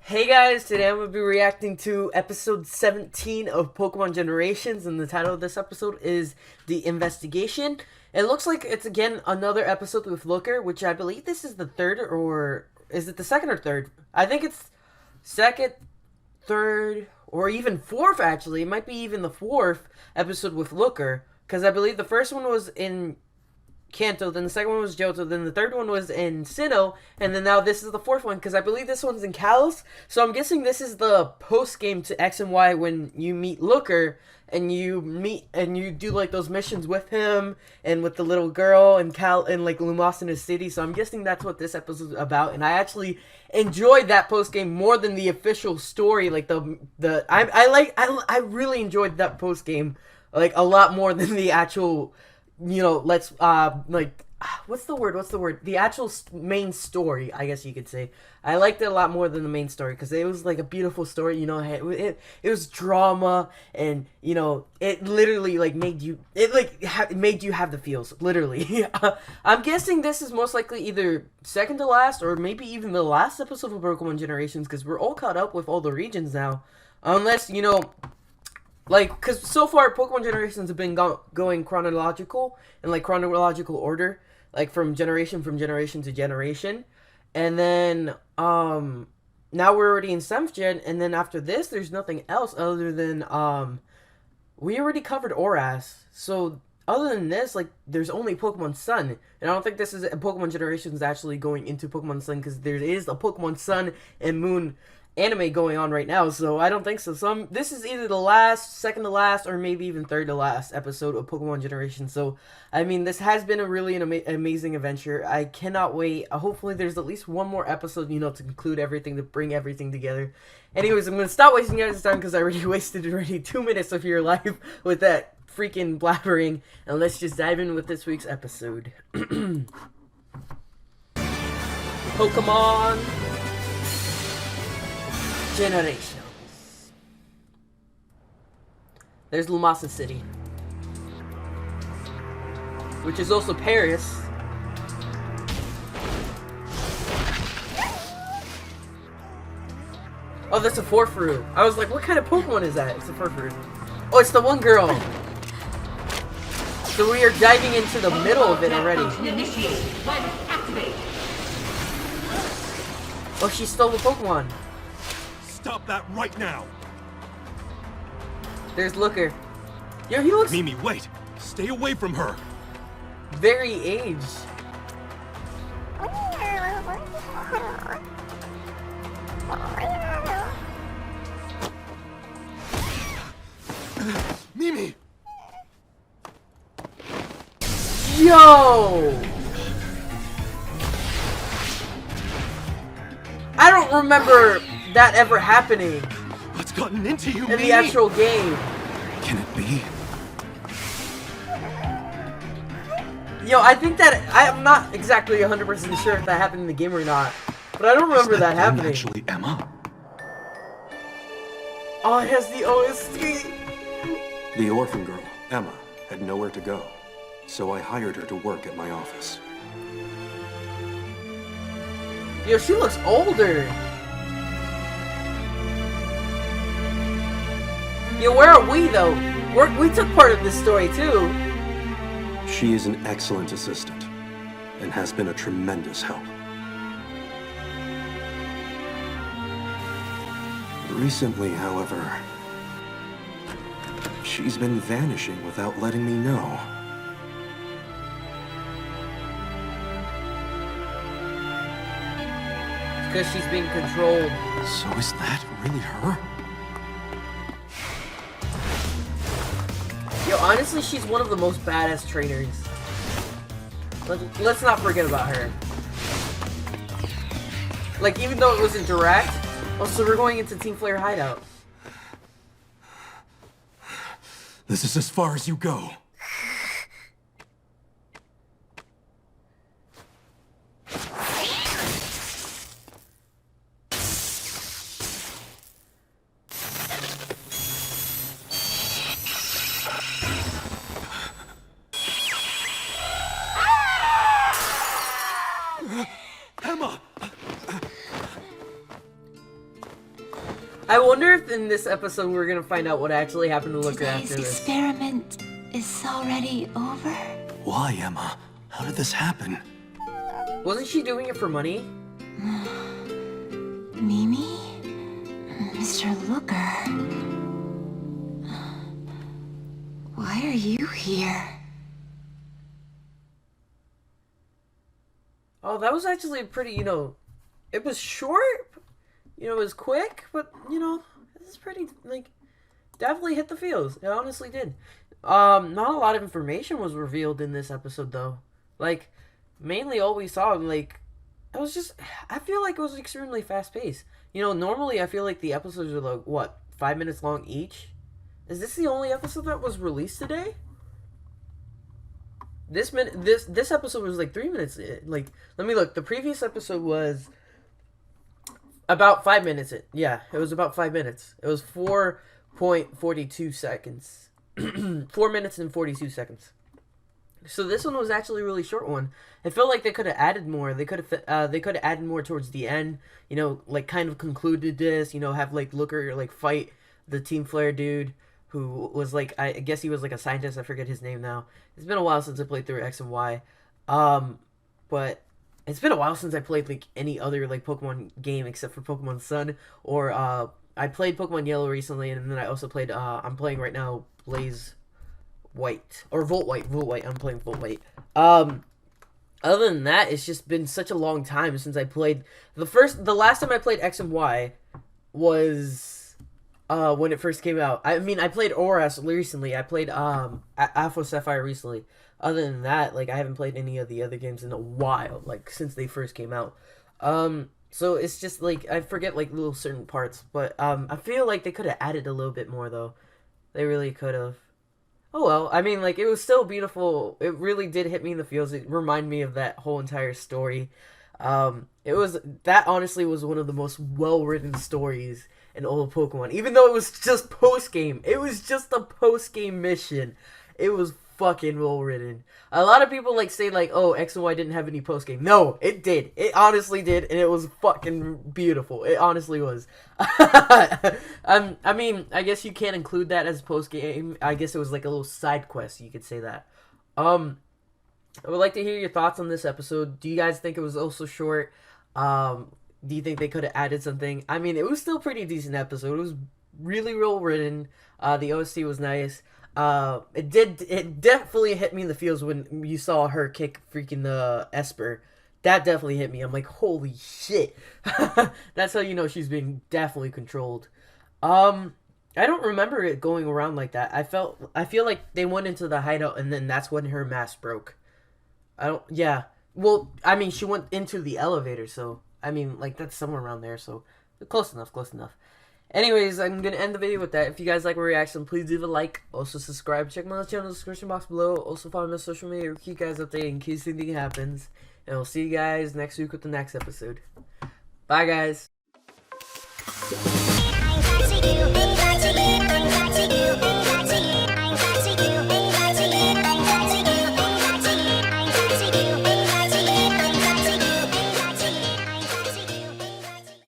Hey guys, today I'm going to be reacting to episode 17 of Pokemon Generations, and the title of this episode is The Investigation. It looks like it's again another episode with Looker, which I believe this is the third, or is it the second or third? I think it's second, third, or even fourth actually. It might be even the fourth episode with Looker, because I believe the first one was in Kanto, then the second one was Johto, then the third one was in Sinnoh, and then now this is the fourth one, because I believe this one's in Kalos, so I'm guessing this is the post-game to X and Y when you meet Looker, and you do, like, those missions with him, and with the little girl, and like, Lumos in his city, so I'm guessing that's what this episode's about, and I actually enjoyed that post-game more than the official story, like, I really enjoyed that post-game, like, a lot more than the actual, what's the word? The actual main story, I guess you could say. I liked it a lot more than the main story because it was like a beautiful story. It was drama, and it literally like made you have the feels. Literally, I'm guessing this is most likely either second to last or maybe even the last episode of Pokemon Generations because we're all caught up with all the regions now, unless because so far, Pokemon Generations have been going chronological, in, like, chronological order, like, from generation to generation. And then, now we're already in 7th gen, and then after this, there's nothing else other than, we already covered Oras. So, other than this, like, there's only Pokemon Sun. And I don't think this is Pokemon Generations actually going into Pokemon Sun, because there is a Pokemon Sun and Moon anime going on right now, so I don't think so. This is either the last, second to last, or maybe even third to last episode of Pokemon Generation. So, I mean, this has been a really amazing adventure. I cannot wait. Hopefully, there's at least one more episode, to conclude everything, to bring everything together. Anyways, I'm gonna stop wasting guys' time because I already wasted 2 minutes of your life with that freaking blabbering, and let's just dive in with this week's episode. Pokemon Generations. There's Lumasa City, which is also Paris. Oh, that's a Forfru. I was like, what kind of Pokemon is that? It's a Forfru. Oh, it's the one girl. So we are diving into the middle of it already. Oh, she stole the Pokemon. Stop that right now! There's Looker. Yo, he looks... Mimi, wait! Stay away from her! Very aged. Mimi! Yo! I don't remember that ever happening. What's gotten into you, in Mimi? The actual game. Can it be? Yo, I think that I'm not exactly 100% sure if that happened in the game or not, but I don't remember that happening. Actually, Emma? Oh, it has the OST. The orphan girl, Emma, had nowhere to go, so I hired her to work at my office. Yo, she looks older. Yo, where are we, though? We took part of this story, too. She is an excellent assistant, and has been a tremendous help. Recently, however, she's been vanishing without letting me know. Because she's being controlled. So is that really her? Yo, honestly, she's one of the most badass trainers. Let's not forget about her. Like, even though it wasn't direct, also we're going into Team Flare Hideout. This is as far as you go. I wonder if in this episode we're gonna find out what actually happened to Looker Today's after this. experiment is already over. Why, Emma? How did this happen? Wasn't she doing it for money? Mimi? Mr. Looker? Why are you here? Oh, that was actually pretty, it was short, it was quick, but, this is pretty, definitely hit the feels. It honestly did. Not a lot of information was revealed in this episode, though. Mainly all we saw, it was just, I feel like it was extremely fast-paced. Normally I feel like the episodes are, 5 minutes long each? Is this the only episode that was released today? This episode was 3 minutes. Let me look. The previous episode was about 5 minutes. Yeah, it was about 5 minutes. It was 4.42 seconds. 4 minutes and 42 seconds. So this one was actually a really short one. It felt like they could have added more. They could have added more towards the end. Kind of concluded this. Have Looker fight the Team Flare dude, who was I guess he was a scientist. I forget his name now. It's been a while since I played through X and Y. But it's been a while since I played any other Pokemon game except for Pokemon Sun, or I played Pokemon Yellow recently, and then I also played I'm playing right now Blaze White, or Volt White. I'm playing Volt White. Other than that, it's just been such a long time since I played the last time I played X and Y was when it first came out. I mean, I played Oras recently. I played Alpha Sapphire recently. Other than that, I haven't played any of the other games in a while, since they first came out. So it's just I forget little certain parts, but I feel like they could have added a little bit more though. They really could have. Oh well, I mean, it was still beautiful. It really did hit me in the feels. It reminded me of that whole entire story. That honestly was one of the most well-written stories in all of Pokemon. Even though it was just post-game. It was just a post-game mission. It was fucking well-written. A lot of people say oh, X and Y didn't have any post-game. No, it did. It honestly did, and it was fucking beautiful. It honestly was. I mean, I guess you can't include that as post-game. I guess it was a little side quest, you could say that. I would like to hear your thoughts on this episode. Do you guys think it was also short? Do you think they could have added something? I mean, it was still a pretty decent episode. It was really well written. The OST was nice. It definitely hit me in the feels when you saw her kick freaking the Esper. That definitely hit me. I'm like, holy shit. That's how you know she's being definitely controlled. I don't remember it going around like that. I feel like they went into the hideout and then that's when her mask broke. Yeah. Well, I mean, she went into the elevator, so, I mean, that's somewhere around there, so, close enough. Anyways, I'm going to end the video with that. If you guys like my reaction, please leave a like. Also, subscribe. Check my other channel in the description box below. Also, follow me on social media to keep you guys updated in case anything happens. And I'll see you guys next week with the next episode. Bye, guys.